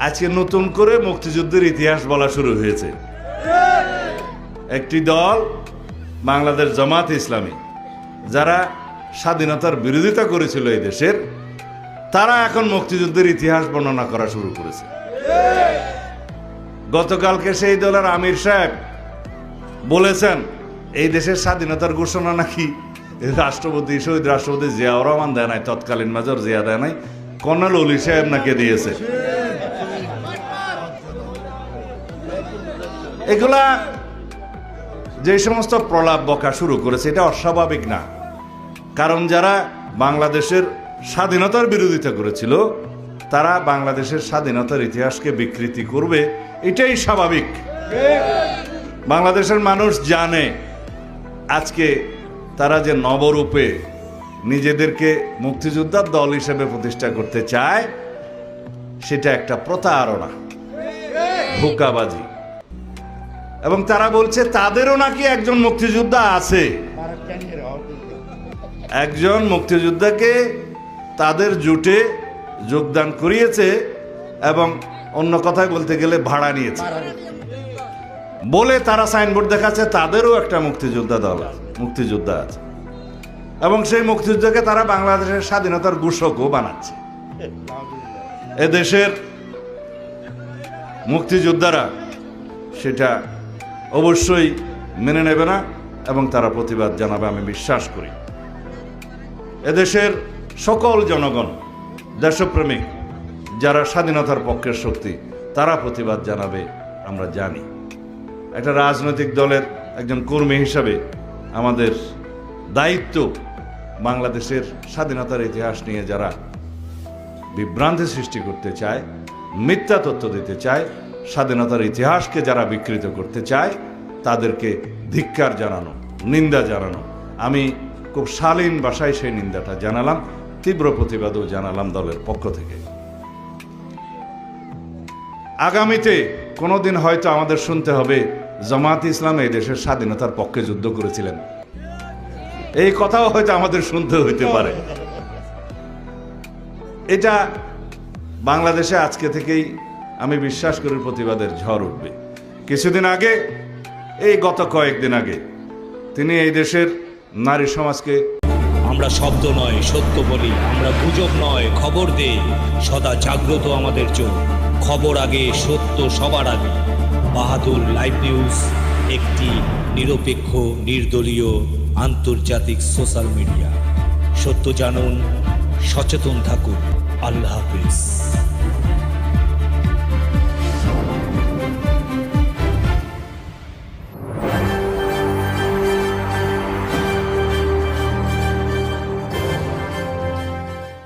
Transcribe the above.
আজকে নতুন করে মুক্তিযুদ্ধের ইতিহাস বলা শুরু হয়েছে। একটি দল বাংলাদেশ জামাত ইসলামী, যারা স্বাধীনতার বিরোধিতা করেছিল এই দেশের, তারা এখন মুক্তিযুদ্ধের ইতিহাস বর্ণনা করা শুরু করেছে। গতকালকে সেই দলের আমির সাহেব বলেছেন এই দেশের স্বাধীনতার ঘোষণা নাকি রাষ্ট্রপতি, শহীদ রাষ্ট্রপতি জিয়াউর রহমান দেয় নাই, তৎকালীন মেজর জিয়া দেয় নাই, কর্নেল অলি সাহেব নাকি দিয়েছে। এগুলা যে সমস্ত প্রলাপ বকা শুরু করেছে, এটা অস্বাভাবিক না। কারণ যারা বাংলাদেশের স্বাধীনতার বিরোধিতা করেছিল, তারা বাংলাদেশের স্বাধীনতার ইতিহাসকে বিকৃতি করবে, এটাই স্বাভাবিক। বাংলাদেশের মানুষ জানে আজকে তারা যে নবরূপে নিজেদেরকে মুক্তিযোদ্ধার দল হিসেবে প্রতিষ্ঠা করতে চায়, সেটা একটা প্রতারণা, ধোঁকাবাজি। এবং তারা বলছে তাদেরও নাকি একজন মুক্তিযোদ্ধা আছে, একজন মুক্তিযোদ্ধাকে তাদের জোটে যোগদান করিয়েছে এবং অন্য কথায় বলতে গেলে ভাড়া নিয়েছে বলে তারা সাইনবোর্ড দেখাচ্ছে তাদেরও একটা মুক্তিযোদ্ধা দল, মুক্তিযোদ্ধা আছে। এবং সেই মুক্তিযুদ্ধকে তারা বাংলাদেশের স্বাধীনতার ঘোষকও বানাচ্ছে। এদেশের মুক্তিযোদ্ধারা সেটা অবশ্যই মেনে নেবে না এবং তারা প্রতিবাদ জানাবে, আমি বিশ্বাস করি। এদেশের সকল জনগণ, দেশপ্রেমিক যারা স্বাধীনতার পক্ষের শক্তি, তারা প্রতিবাদ জানাবে, আমরা জানি। একটা রাজনৈতিক দলের একজন কর্মী হিসাবে আমাদের দায়িত্ব বাংলাদেশের স্বাধীনতার ইতিহাস নিয়ে যারা বিভ্রান্তি সৃষ্টি করতে চায়, মিথ্যা তথ্য দিতে চায়, স্বাধীনতার ইতিহাসকে যারা বিকৃত করতে চায়, তাদেরকে ধিক্কার জানানো, নিন্দা জানানো। আমি খুব শালীন ভাষায় সেই নিন্দাটা জানালাম, তীব্র প্রতিবাদও জানালাম দলের পক্ষ থেকে। আগামীতে কোনোদিন হয়তো আমাদের শুনতে হবে জামাত ইসলাম এই দেশের স্বাধীনতার পক্ষে যুদ্ধ করেছিলেন, এই কথাও হয়তো আমাদের শুনতে হইতে পারে। এটা বাংলাদেশে আজকে থেকেই আমি বিশ্বাস করি প্রতিবাদের ঝড় উঠবে। কিছুদিন আগে, এই গত কয়েকদিন আগে, তিনি এই দেশের নারী সমাজকে, আমরা শব্দ নয় সত্য বলি, আমরা গুজব নয় খবর দেই, সদা জাগ্রত আমাদের চোখ, খবর আগে, সত্য সবার আগে। বাহাদুর লাইভ নিউজ একটি নিরপেক্ষ, নির্দলীয়, আন্তর্জাতিক সোশ্যাল মিডিয়া। সত্য জানুন, সচেতন থাকুন। আল্লাহ হাফিজ।